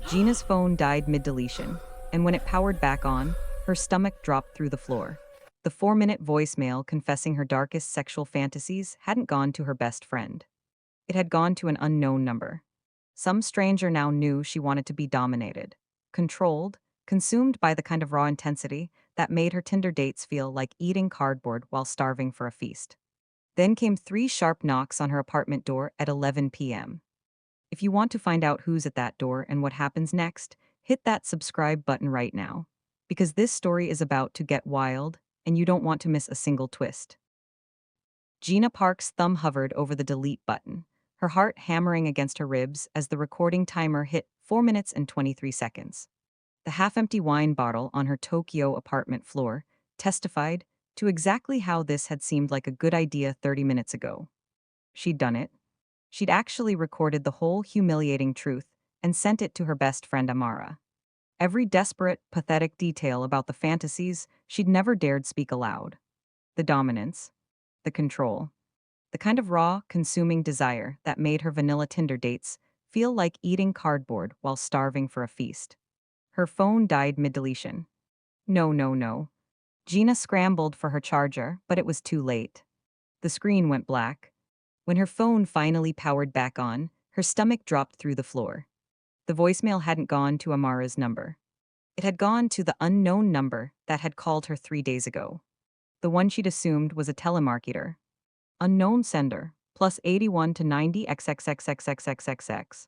Gina's phone died mid-deletion, and when it powered back on, her stomach dropped through the floor. The 4-minute voicemail confessing her darkest sexual fantasies hadn't gone to her best friend. It had gone to an unknown number. Some stranger now knew she wanted to be dominated, controlled, consumed by the kind of raw intensity that made her Tinder dates feel like eating cardboard while starving for a feast. Then came 3 sharp knocks on her apartment door at 11 p.m. If you want to find out who's at that door and what happens next, hit that subscribe button right now. Because this story is about to get wild, and you don't want to miss a single twist. Gina Park's thumb hovered over the delete button, her heart hammering against her ribs as the recording timer hit 4 minutes and 23 seconds. The half-empty wine bottle on her Tokyo apartment floor testified to exactly how this had seemed like a good idea 30 minutes ago. She'd done it. She'd actually recorded the whole humiliating truth and sent it to her best friend Amara. Every desperate, pathetic detail about the fantasies she'd never dared speak aloud. The dominance, the control, the kind of raw, consuming desire that made her vanilla Tinder dates feel like eating cardboard while starving for a feast. Her phone died mid-deletion. No, no, no. Gina scrambled for her charger, but it was too late. The screen went black. When her phone finally powered back on, her stomach dropped through the floor. The voicemail hadn't gone to Amara's number. It had gone to the unknown number that had called her 3 days ago. The one she'd assumed was a telemarketer. Unknown sender, plus 81 to 90 XXXXXXXX.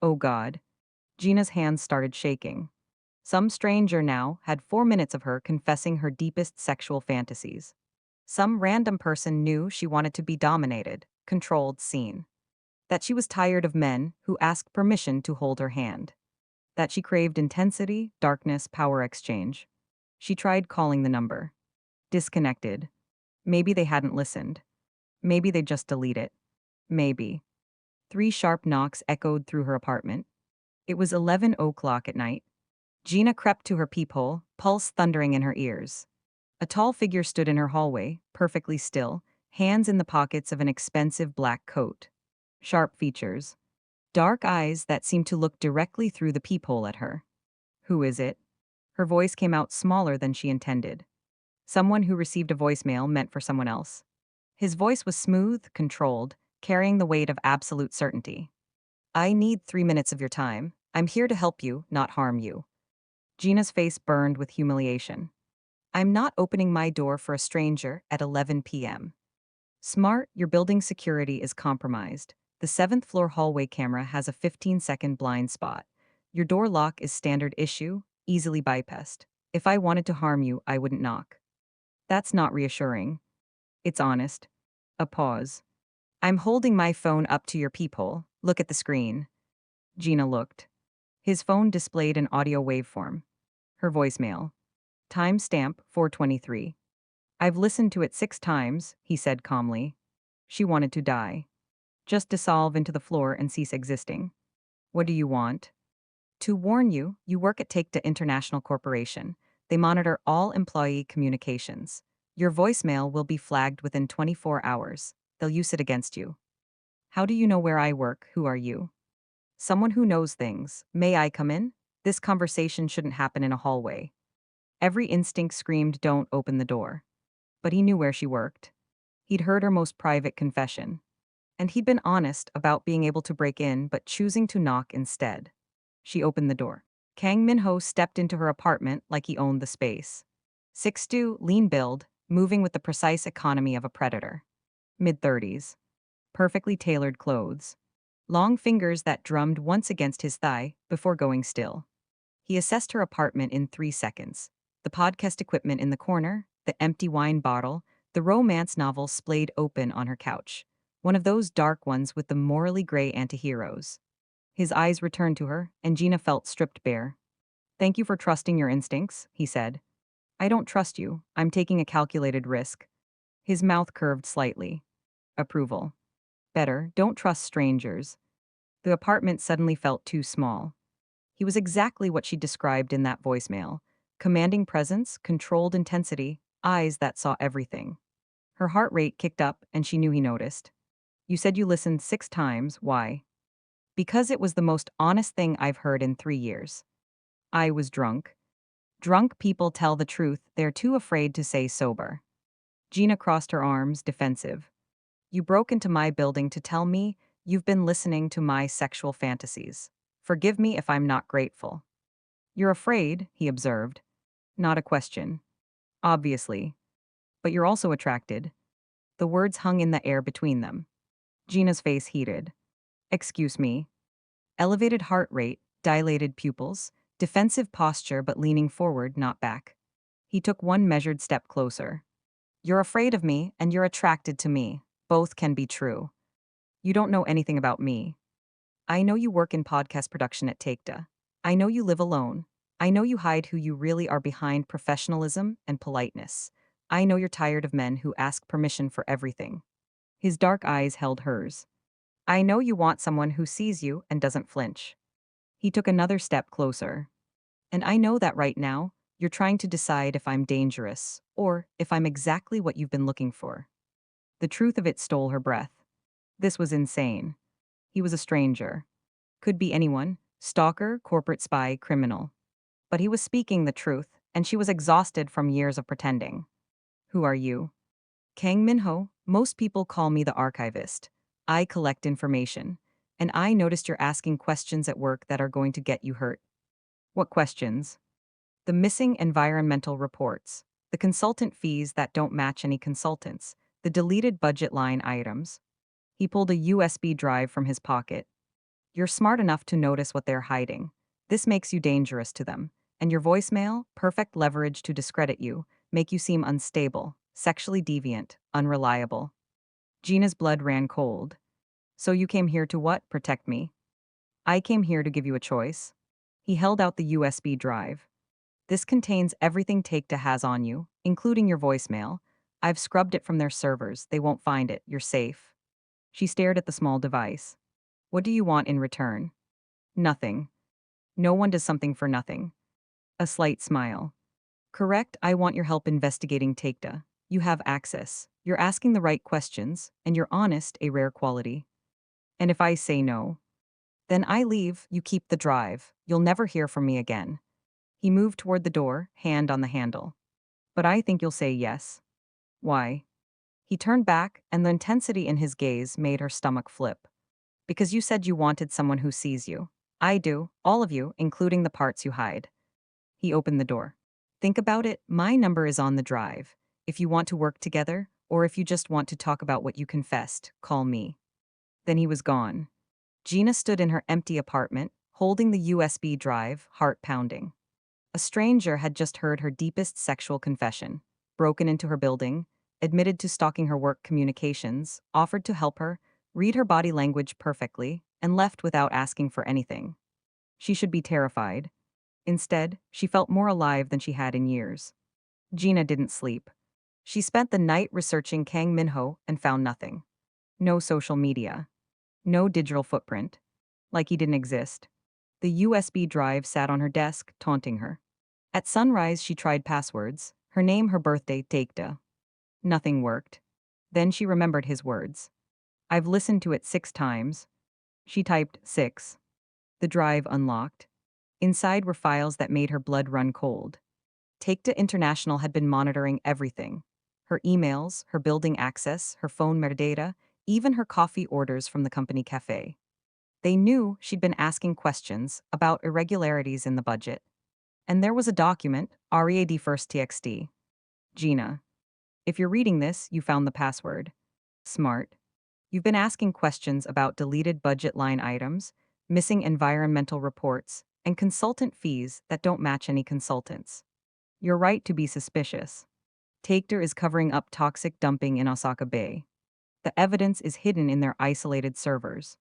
Oh God. Gina's hands started shaking. Some stranger now had 4 minutes of her confessing her deepest sexual fantasies. Some random person knew she wanted to be dominated, controlled, seen. That she was tired of men who asked permission to hold her hand. That she craved intensity, darkness, power exchange. She tried calling the number. Disconnected. Maybe they hadn't listened. Maybe they'd just delete it. Maybe. 3 sharp knocks echoed through her apartment. It was 11 o'clock at night. Gina crept to her peephole, pulse thundering in her ears. A tall figure stood in her hallway, perfectly still, hands in the pockets of an expensive black coat. Sharp features. Dark eyes that seemed to look directly through the peephole at her. Who is it? Her voice came out smaller than she intended. Someone who received a voicemail meant for someone else. His voice was smooth, controlled, carrying the weight of absolute certainty. I need 3 minutes of your time. I'm here to help you, not harm you. Gina's face burned with humiliation. I'm not opening my door for a stranger at 11 p.m. Smart, your building security is compromised. The 7th-floor hallway camera has a 15-second blind spot. Your door lock is standard issue, easily bypassed. If I wanted to harm you, I wouldn't knock. That's not reassuring. It's honest. A pause. I'm holding my phone up to your peephole. Look at the screen. Gina looked. His phone displayed an audio waveform. Her voicemail. Timestamp 4:23. I've listened to it 6 times, he said calmly. She wanted to die. Just dissolve into the floor and cease existing. What do you want? To warn you, you work at Take to International Corporation. They monitor all employee communications. Your voicemail will be flagged within 24 hours. They'll use it against you. How do you know where I work? Who are you? Someone who knows things. May I come in? This conversation shouldn't happen in a hallway. Every instinct screamed, don't open the door. But he knew where she worked. He'd heard her most private confession. And he'd been honest about being able to break in but choosing to knock instead. She opened the door. Kang Min-ho stepped into her apartment like he owned the space. 6'2", lean build, moving with the precise economy of a predator. Mid-30s. Perfectly tailored clothes. Long fingers that drummed once against his thigh before going still. He assessed her apartment in 3 seconds. The podcast equipment in the corner, the empty wine bottle, the romance novel splayed open on her couch. One of those dark ones with the morally gray antiheroes. His eyes returned to her, and Gina felt stripped bare. Thank you for trusting your instincts, he said. I don't trust you. I'm taking a calculated risk. His mouth curved slightly. Approval. Better, don't trust strangers. The apartment suddenly felt too small. He was exactly what she described in that voicemail. Commanding presence, controlled intensity, eyes that saw everything. Her heart rate kicked up, and she knew he noticed. You said you listened 6 times. Why? Because it was the most honest thing I've heard in 3 years. I was drunk. Drunk people tell the truth, they're too afraid to say sober. Gina crossed her arms, defensive. You broke into my building to tell me you've been listening to my sexual fantasies. Forgive me if I'm not grateful. You're afraid, he observed. Not a question. Obviously. But you're also attracted. The words hung in the air between them. Gina's face heated. Excuse me. Elevated heart rate, dilated pupils, defensive posture but leaning forward, not back. He took one measured step closer. You're afraid of me and you're attracted to me. Both can be true. You don't know anything about me. I know you work in podcast production at Takeda. I know you live alone. I know you hide who you really are behind professionalism and politeness. I know you're tired of men who ask permission for everything. His dark eyes held hers. I know you want someone who sees you and doesn't flinch. He took another step closer. And I know that right now, you're trying to decide if I'm dangerous or if I'm exactly what you've been looking for. The truth of it stole her breath. This was insane. He was a stranger. Could be anyone, stalker, corporate spy, criminal. But he was speaking the truth, and she was exhausted from years of pretending. Who are you? Kang Minho, most people call me the archivist. I collect information. And I noticed you're asking questions at work that are going to get you hurt. What questions? The missing environmental reports, the consultant fees that don't match any consultants, the deleted budget line items. He pulled a USB drive from his pocket. You're smart enough to notice what they're hiding. This makes you dangerous to them. And your voicemail, perfect leverage to discredit you, make you seem unstable, sexually deviant, unreliable. Gina's blood ran cold. So you came here to what? Protect me? I came here to give you a choice. He held out the USB drive. This contains everything Takeda has on you, including your voicemail. I've scrubbed it from their servers. They won't find it. You're safe. She stared at the small device. What do you want in return? Nothing. No one does something for nothing. A slight smile. Correct, I want your help investigating Takeda. You have access. You're asking the right questions, and you're honest, a rare quality. And if I say no, then I leave, you keep the drive. You'll never hear from me again. He moved toward the door, hand on the handle. But I think you'll say yes. Why? He turned back, and the intensity in his gaze made her stomach flip. Because you said you wanted someone who sees you. I do, all of you, including the parts you hide. He opened the door. Think about it, my number is on the drive. If you want to work together, or if you just want to talk about what you confessed, call me. Then he was gone. Gina stood in her empty apartment, holding the USB drive, heart pounding. A stranger had just heard her deepest sexual confession, broken into her building, admitted to stalking her work communications, offered to help her, read her body language perfectly, and left without asking for anything. She should be terrified. Instead, she felt more alive than she had in years. Gina didn't sleep. She spent the night researching Kang Minho and found nothing. No social media. No digital footprint. Like he didn't exist. The USB drive sat on her desk, taunting her. At sunrise, she tried passwords. Her name, her birthday, Takeda. Nothing worked. Then she remembered his words. I've listened to it 6 times. She typed 6. The drive unlocked. Inside were files that made her blood run cold. Takeda International had been monitoring everything. Her emails, her building access, her phone metadata, even her coffee orders from the company cafe. They knew she'd been asking questions about irregularities in the budget. And there was a document, READ first TXT. Gina. If you're reading this, you found the password. Smart. You've been asking questions about deleted budget line items, missing environmental reports, and consultant fees that don't match any consultants. You're right to be suspicious. Takeda is covering up toxic dumping in Osaka Bay. The evidence is hidden in their isolated servers.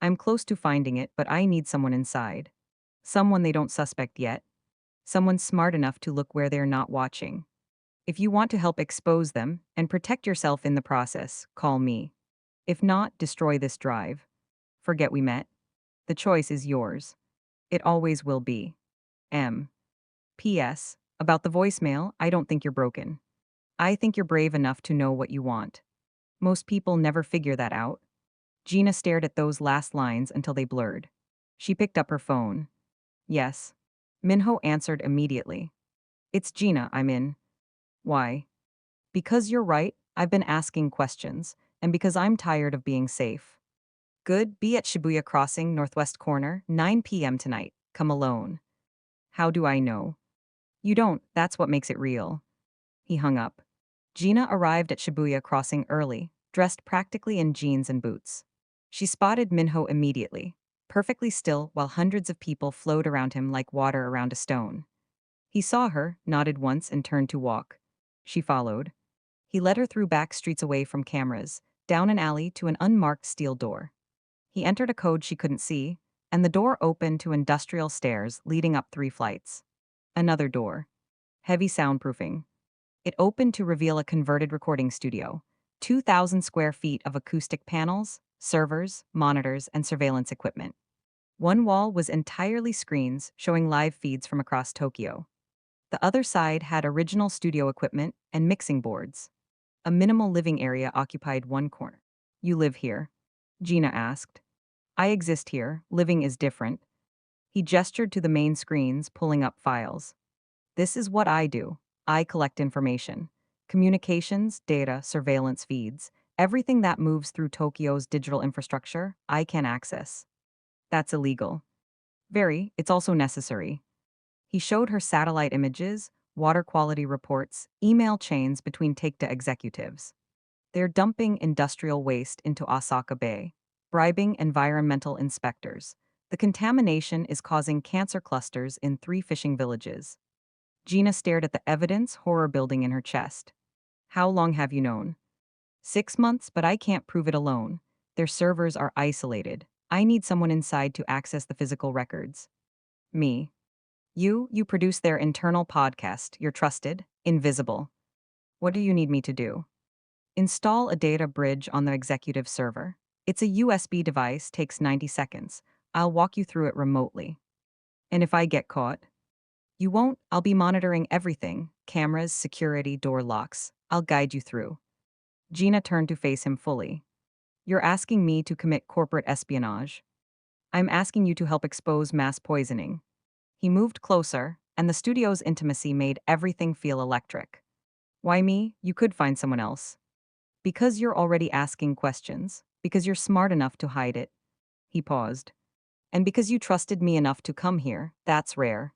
I'm close to finding it, but I need someone inside. Someone they don't suspect yet. Someone smart enough to look where they're not watching. If you want to help expose them and protect yourself in the process, call me. If not, destroy this drive. Forget we met. The choice is yours. It always will be. M. P.S. About the voicemail, I don't think you're broken. I think you're brave enough to know what you want. Most people never figure that out. Gina stared at those last lines until they blurred. She picked up her phone. Yes. Minho answered immediately. It's Gina, I'm in. Why? Because you're right, I've been asking questions, and because I'm tired of being safe. Good, be at Shibuya Crossing, Northwest Corner, 9 p.m. tonight. Come alone. How do I know? You don't, that's what makes it real. He hung up. Gina arrived at Shibuya Crossing early, dressed practically in jeans and boots. She spotted Minho immediately, perfectly still while hundreds of people flowed around him like water around a stone. He saw her, nodded once, and turned to walk. She followed. He led her through back streets away from cameras, down an alley to an unmarked steel door. He entered a code she couldn't see, and the door opened to industrial stairs leading up 3 flights. Another door. Heavy soundproofing. It opened to reveal a converted recording studio. 2,000 square feet of acoustic panels, servers, monitors, and surveillance equipment. One wall was entirely screens showing live feeds from across Tokyo. The other side had original studio equipment and mixing boards. A minimal living area occupied one corner. You live here? Gina asked. I exist here, living is different. He gestured to the main screens, pulling up files. This is what I do. I collect information. Communications, data, surveillance feeds, everything that moves through Tokyo's digital infrastructure, I can access. That's illegal. Very, it's also necessary. He showed her satellite images, water quality reports, email chains between Takeda executives. They're dumping industrial waste into Osaka Bay, bribing environmental inspectors. The contamination is causing cancer clusters in 3 fishing villages. Gina stared at the evidence, horror building in her chest. How long have you known? 6 months, but I can't prove it alone. Their servers are isolated. I need someone inside to access the physical records. Me. You produce their internal podcast. You're trusted, invisible. What do you need me to do? Install a data bridge on the executive server. It's a USB device, takes 90 seconds. I'll walk you through it remotely. And if I get caught? You won't, I'll be monitoring everything cameras, security, door locks. I'll guide you through. Gina turned to face him fully. You're asking me to commit corporate espionage. I'm asking you to help expose mass poisoning. He moved closer, and the studio's intimacy made everything feel electric. Why me? You could find someone else. Because you're already asking questions. Because you're smart enough to hide it. He paused. And because you trusted me enough to come here, that's rare.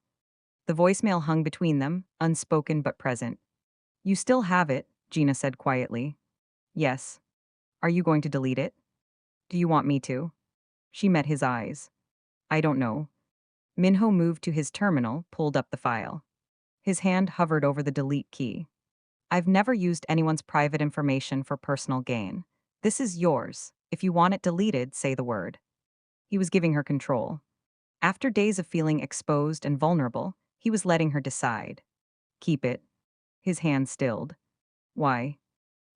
The voicemail hung between them, unspoken but present. You still have it, Gina said quietly. Yes. Are you going to delete it? Do you want me to? She met his eyes. I don't know. Minho moved to his terminal, pulled up the file. His hand hovered over the delete key. I've never used anyone's private information for personal gain. This is yours. If you want it deleted, say the word. He was giving her control. After days of feeling exposed and vulnerable, he was letting her decide. Keep it. His hand stilled. Why?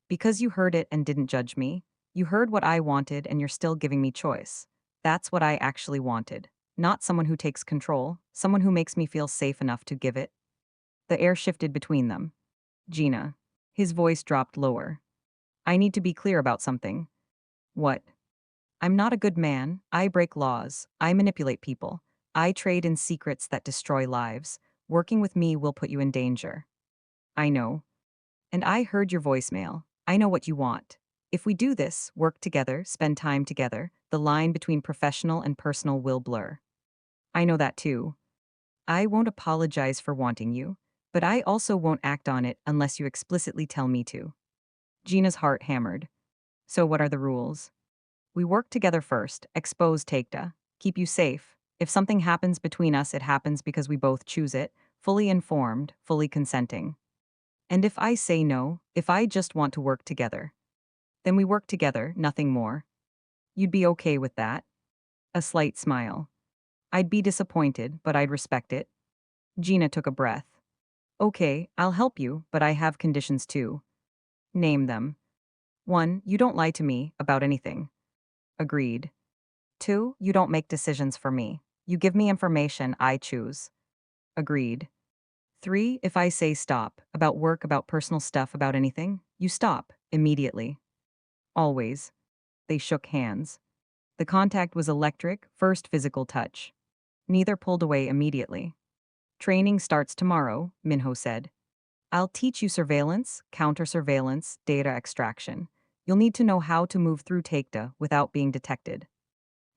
Because you heard it and didn't judge me. You heard what I wanted and you're still giving me choice. That's what I actually wanted. Not someone who takes control, someone who makes me feel safe enough to give it. The air shifted between them. Gina. His voice dropped lower. I need to be clear about something. What? I'm not a good man. I break laws. I manipulate people. I trade in secrets that destroy lives. Working with me will put you in danger. I know. And I heard your voicemail. I know what you want. If we do this, work together, spend time together, the line between professional and personal will blur. I know that too. I won't apologize for wanting you, but I also won't act on it unless you explicitly tell me to. Gina's heart hammered. So what are the rules? We work together first, expose Takeda, keep you safe. If something happens between us, it happens because we both choose it, fully informed, fully consenting. And if I say no, if I just want to work together, then we work together, nothing more. You'd be okay with that? A slight smile. I'd be disappointed, but I'd respect it. Gina took a breath. Okay, I'll help you, but I have conditions too. Name them. 1. You don't lie to me about anything. Agreed. 2. You don't make decisions for me. You give me information I choose. Agreed. 3. If I say stop, about work, about personal stuff, about anything, you stop, immediately. Always. They shook hands. The contact was electric, first physical touch. Neither pulled away immediately. Training starts tomorrow, Minho said. I'll teach you surveillance, counter-surveillance, data extraction. You'll need to know how to move through Takeda without being detected.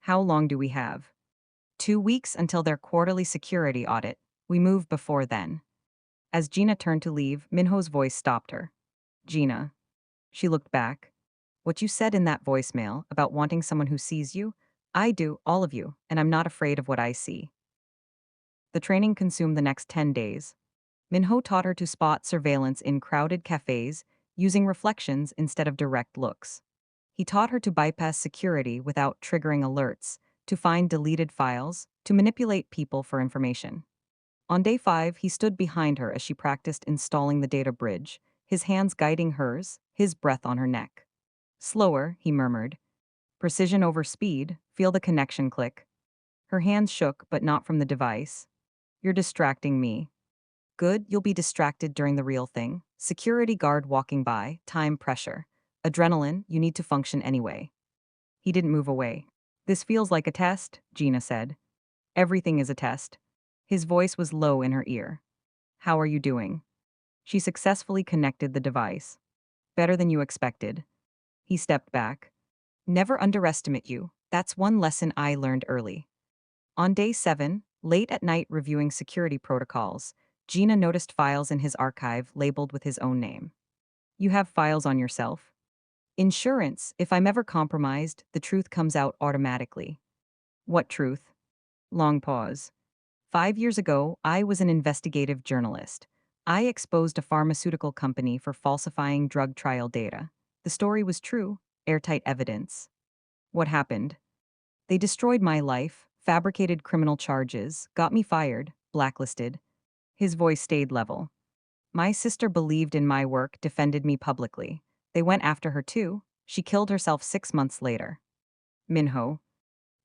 How long do we have? 2 weeks until their quarterly security audit. We move before then. As Gina turned to leave, Minho's voice stopped her. Gina. She looked back. What you said in that voicemail about wanting someone who sees you, I do, all of you, and I'm not afraid of what I see. The training consumed the next 10 days. Minho taught her to spot surveillance in crowded cafes, using reflections instead of direct looks. He taught her to bypass security without triggering alerts, to find deleted files, to manipulate people for information. On day 5, he stood behind her as she practiced installing the data bridge, his hands guiding hers, his breath on her neck. Slower, he murmured. Precision over speed, feel the connection click. Her hands shook, but not from the device. You're distracting me. Good, you'll be distracted during the real thing. Security guard walking by, time pressure. Adrenaline, you need to function anyway. He didn't move away. This feels like a test, Gina said. Everything is a test. His voice was low in her ear. How are you doing? She successfully connected the device. Better than you expected. He stepped back. Never underestimate you. That's one lesson I learned early. On day 7, late at night reviewing security protocols, Gina noticed files in his archive labeled with his own name. You have files on yourself? Insurance, if I'm ever compromised, the truth comes out automatically. What truth? Long pause. 5 years ago, I was an investigative journalist. I exposed a pharmaceutical company for falsifying drug trial data. The story was true, airtight evidence. What happened? They destroyed my life, fabricated criminal charges, got me fired, blacklisted. His voice stayed level. My sister believed in my work, defended me publicly. They went after her too. She killed herself 6 months later. Minho.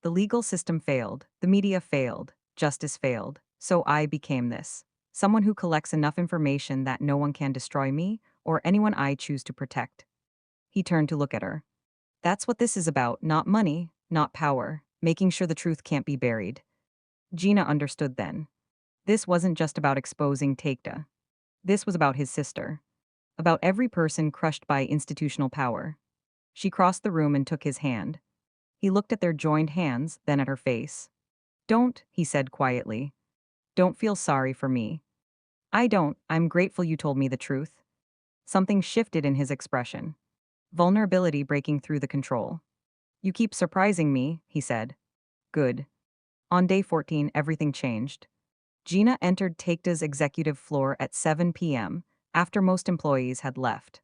The legal system failed, the media failed, justice failed, so I became this. Someone who collects enough information that no one can destroy me or anyone I choose to protect. He turned to look at her. That's what this is about, not money, not power, making sure the truth can't be buried. Gina understood then. This wasn't just about exposing Takeda. This was about his sister. About every person crushed by institutional power. She crossed the room and took his hand. He looked at their joined hands, then at her face. Don't, he said quietly. Don't feel sorry for me. I don't, I'm grateful you told me the truth. Something shifted in his expression. Vulnerability breaking through the control. You keep surprising me, he said. Good. On day 14, everything changed. Gina entered Takeda's executive floor at 7 p.m., after most employees had left.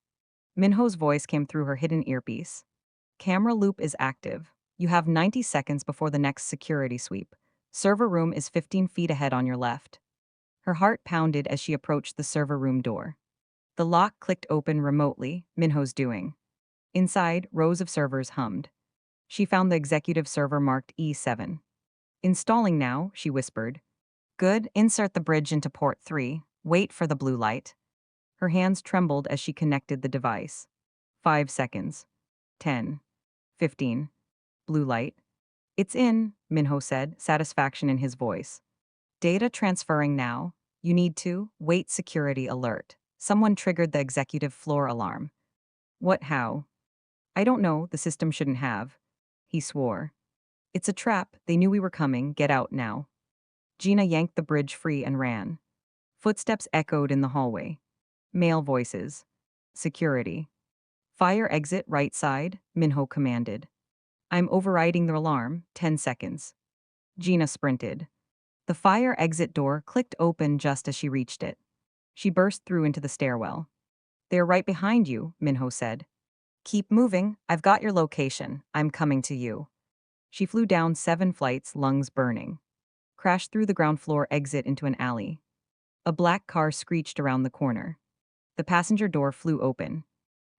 Minho's voice came through her hidden earpiece. Camera loop is active. You have 90 seconds before the next security sweep. Server room is 15 feet ahead on your left. Her heart pounded as she approached the server room door. The lock clicked open remotely, Minho's doing. Inside, rows of servers hummed. She found the executive server marked E7. Installing now, she whispered. Good, insert the bridge into port 3. Wait for the blue light. Her hands trembled as she connected the device. 5 seconds. 10. 15. Blue light. It's in, Minho said, satisfaction in his voice. Data transferring now. You need to wait security alert. Someone triggered the executive floor alarm. What how? I don't know, the system shouldn't have. He swore. It's a trap, they knew we were coming, get out now. Gina yanked the bridge free and ran. Footsteps echoed in the hallway. Male voices. Security. Fire exit right side, Minho commanded. I'm overriding the alarm, 10 seconds. Gina sprinted. The fire exit door clicked open just as she reached it. She burst through into the stairwell. They're right behind you, Minho said. Keep moving, I've got your location, I'm coming to you. She flew down 7 flights, lungs burning. Crashed through the ground floor exit into an alley. A black car screeched around the corner. The passenger door flew open.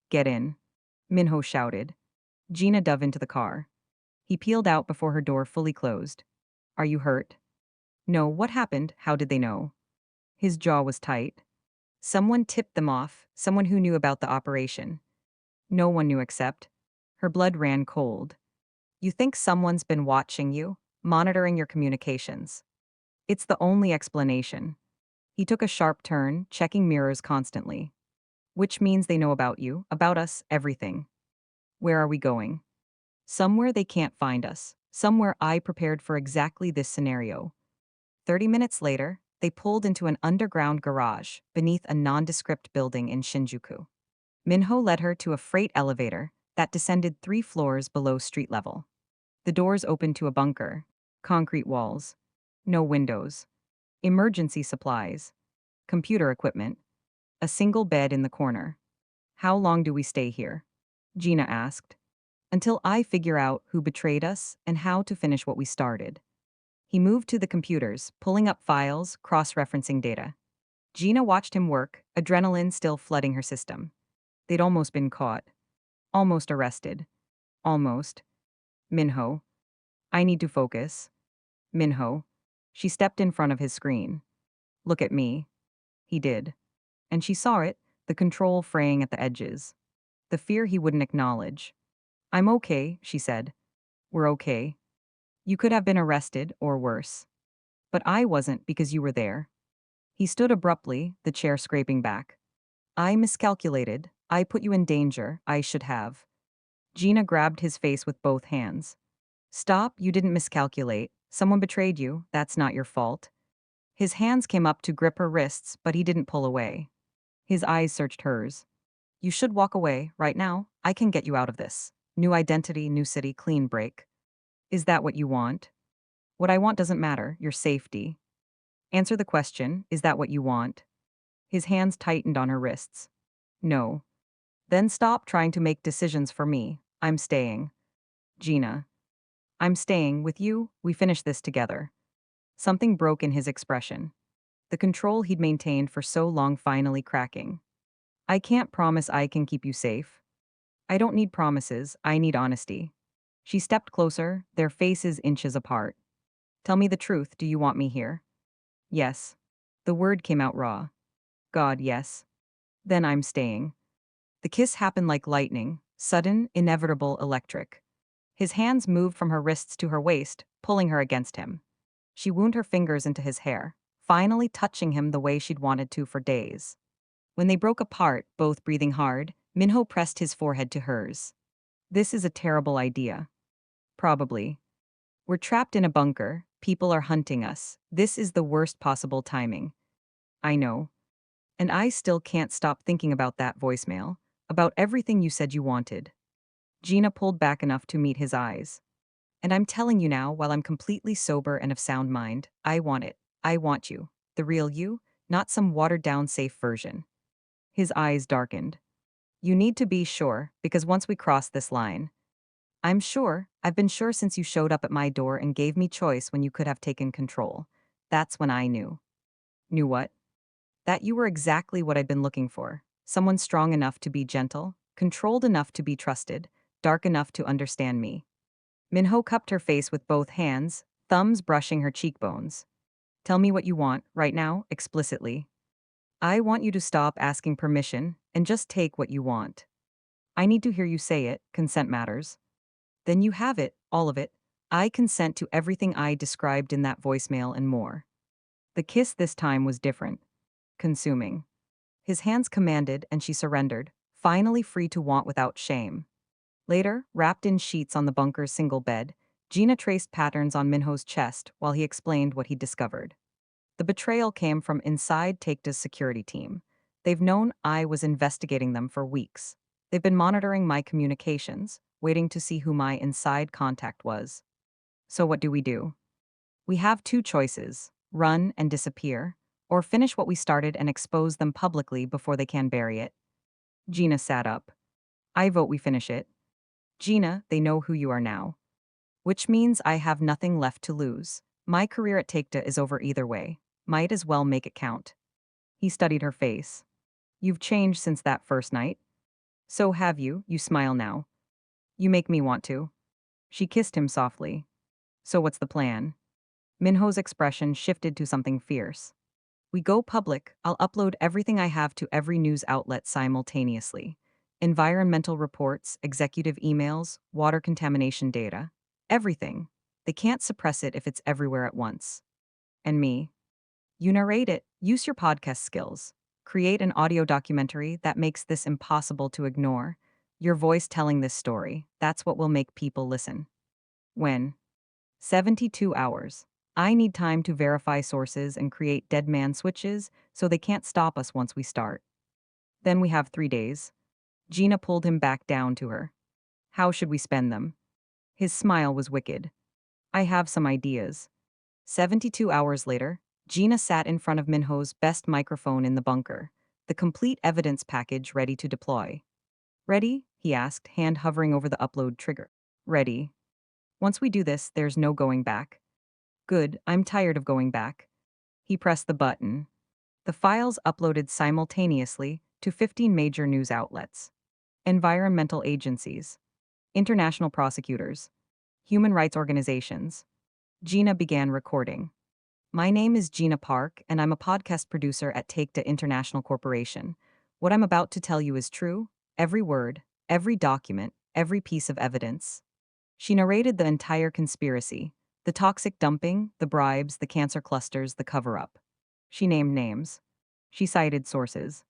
Get in. Minho shouted. Gina dove into the car. He peeled out before her door fully closed. Are you hurt? No, what happened? How did they know? His jaw was tight. Someone tipped them off, someone who knew about the operation. No one knew except. Her blood ran cold. You think someone's been watching you, monitoring your communications. It's the only explanation. He took a sharp turn, checking mirrors constantly. Which means they know about you, about us, everything. Where are we going? Somewhere they can't find us. Somewhere I prepared for exactly this scenario. 30 minutes later, they pulled into an underground garage beneath a nondescript building in Shinjuku. Minho led her to a freight elevator that descended 3 floors below street level. The doors opened to a bunker, concrete walls, no windows, emergency supplies, computer equipment, a single bed in the corner. How long do we stay here? Gina asked. Until I figure out who betrayed us and how to finish what we started. He moved to the computers, pulling up files, cross-referencing data. Gina watched him work, adrenaline still flooding her system. They'd almost been caught. Almost arrested. Almost. Minho. I need to focus. Minho. She stepped in front of his screen. Look at me. He did. And she saw it, the control fraying at the edges. The fear he wouldn't acknowledge. I'm okay, she said. We're okay. You could have been arrested, or worse. But I wasn't because you were there. He stood abruptly, the chair scraping back. I miscalculated. I put you in danger. I should have. Gina grabbed his face with both hands. Stop, you didn't miscalculate. Someone betrayed you. That's not your fault. His hands came up to grip her wrists, but he didn't pull away. His eyes searched hers. You should walk away, right now. I can get you out of this. New identity, new city, clean break. Is that what you want? What I want doesn't matter, your safety. Answer the question, is that what you want? His hands tightened on her wrists. No. Then stop trying to make decisions for me. I'm staying. Gina. I'm staying with you. We finish this together. Something broke in his expression. The control he'd maintained for so long finally cracking. I can't promise I can keep you safe. I don't need promises, I need honesty. She stepped closer, their faces inches apart. Tell me the truth, do you want me here? Yes. The word came out raw. God, yes. Then I'm staying. The kiss happened like lightning, sudden, inevitable, electric. His hands moved from her wrists to her waist, pulling her against him. She wound her fingers into his hair, finally touching him the way she'd wanted to for days. When they broke apart, both breathing hard, Minho pressed his forehead to hers. This is a terrible idea. Probably. We're trapped in a bunker, people are hunting us. This is the worst possible timing. I know. And I still can't stop thinking about that voicemail, about everything you said you wanted. Gina pulled back enough to meet his eyes. And I'm telling you now, while I'm completely sober and of sound mind, I want it. I want you. The real you, not some watered-down safe version. His eyes darkened. You need to be sure, because once we cross this line. I'm sure, I've been sure since you showed up at my door and gave me choice when you could have taken control. That's when I knew. Knew what? That you were exactly what I'd been looking for. Someone strong enough to be gentle, controlled enough to be trusted, dark enough to understand me. Minho cupped her face with both hands, thumbs brushing her cheekbones. Tell me what you want, right now, explicitly. I want you to stop asking permission and just take what you want. I need to hear you say it, consent matters. Then you have it, all of it. I consent to everything I described in that voicemail and more. The kiss this time was different. Consuming. His hands commanded and she surrendered, finally free to want without shame. Later, wrapped in sheets on the bunker's single bed, Gina traced patterns on Minho's chest while he explained what he'd discovered. The betrayal came from inside Takeda's security team. They've known I was investigating them for weeks. They've been monitoring my communications, waiting to see who my inside contact was. So what do? We have 2 choices, run and disappear, or finish what we started and expose them publicly before they can bury it. Gina sat up. I vote we finish it. Gina, they know who you are now. Which means I have nothing left to lose. My career at Takeda is over either way. Might as well make it count. He studied her face. You've changed since that first night. So have you, you smile now. You make me want to. She kissed him softly. So what's the plan? Minho's expression shifted to something fierce. We go public, I'll upload everything I have to every news outlet simultaneously. Environmental reports, executive emails, water contamination data. Everything. They can't suppress it if it's everywhere at once. And me? You narrate it, use your podcast skills. Create an audio documentary that makes this impossible to ignore. Your voice telling this story, that's what will make people listen. When? 72 hours. I need time to verify sources and create dead man switches so they can't stop us once we start. Then we have 3 days. Gina pulled him back down to her. How should we spend them? His smile was wicked. I have some ideas. 72 hours later, Gina sat in front of Minho's best microphone in the bunker, the complete evidence package ready to deploy. Ready? He asked, hand hovering over the upload trigger. Ready. Once we do this, there's no going back. Good, I'm tired of going back. He pressed the button. The files uploaded simultaneously to 15 major news outlets, environmental agencies, international prosecutors, human rights organizations. Gina began recording. My name is Gina Park, and I'm a podcast producer at Take Two International Corporation. What I'm about to tell you is true. Every word, every document, every piece of evidence. She narrated the entire conspiracy, the toxic dumping, the bribes, the cancer clusters, the cover-up. She named names. She cited sources.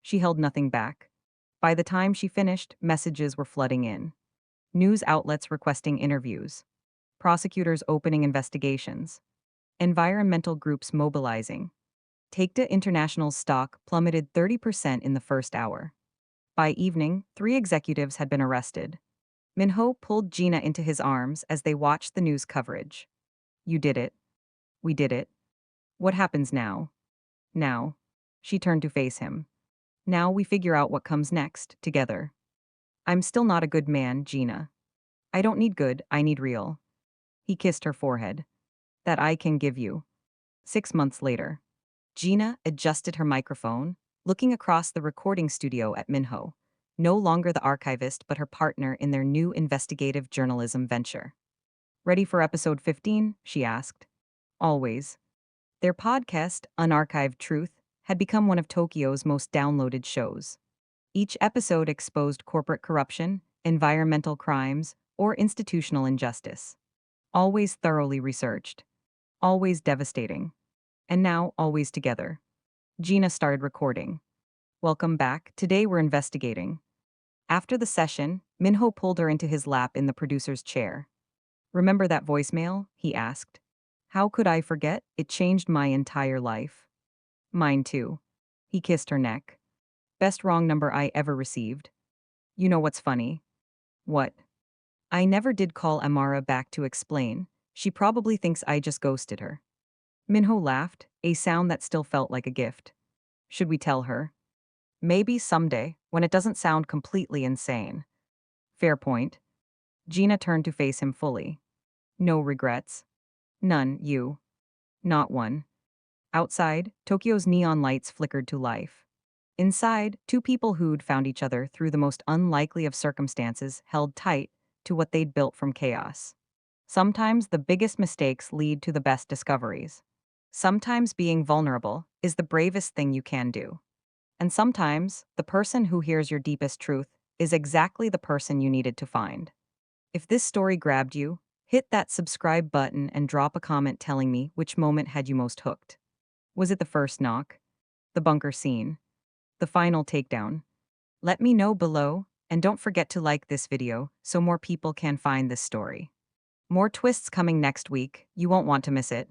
She held nothing back. By the time she finished, messages were flooding in. News outlets requesting interviews. Prosecutors opening investigations. Environmental groups mobilizing. Take Two International's stock plummeted 30% in the first hour. By evening, 3 executives had been arrested. Minho pulled Gina into his arms as they watched the news coverage. You did it. We did it. What happens now? Now. She turned to face him. Now we figure out what comes next, together. I'm still not a good man, Gina. I don't need good, I need real. He kissed her forehead. That I can give you. 6 months later. Gina adjusted her microphone, looking across the recording studio at Minho, no longer the archivist but her partner in their new investigative journalism venture. Ready for episode 15? She asked. Always. Their podcast, Unarchived Truth, had become one of Tokyo's most downloaded shows. Each episode exposed corporate corruption, environmental crimes, or institutional injustice. Always thoroughly researched. Always devastating. And now, always together. Gina started recording. Welcome back. Today we're investigating. After the session, Minho pulled her into his lap in the producer's chair. Remember that voicemail? He asked. How could I forget? It changed my entire life. Mine too. He kissed her neck. Best wrong number I ever received. You know what's funny? What? I never did call Amara back to explain. She probably thinks I just ghosted her. Minho laughed, a sound that still felt like a gift. Should we tell her? Maybe someday, when it doesn't sound completely insane. Fair point. Gina turned to face him fully. No regrets. None, you. Not one. Outside, Tokyo's neon lights flickered to life. Inside, 2 people who'd found each other through the most unlikely of circumstances held tight to what they'd built from chaos. Sometimes the biggest mistakes lead to the best discoveries. Sometimes being vulnerable is the bravest thing you can do. And sometimes, the person who hears your deepest truth is exactly the person you needed to find. If this story grabbed you, hit that subscribe button and drop a comment telling me which moment had you most hooked. Was it the first knock? The bunker scene? The final takedown? Let me know below, and don't forget to like this video so more people can find this story. More twists coming next week, you won't want to miss it.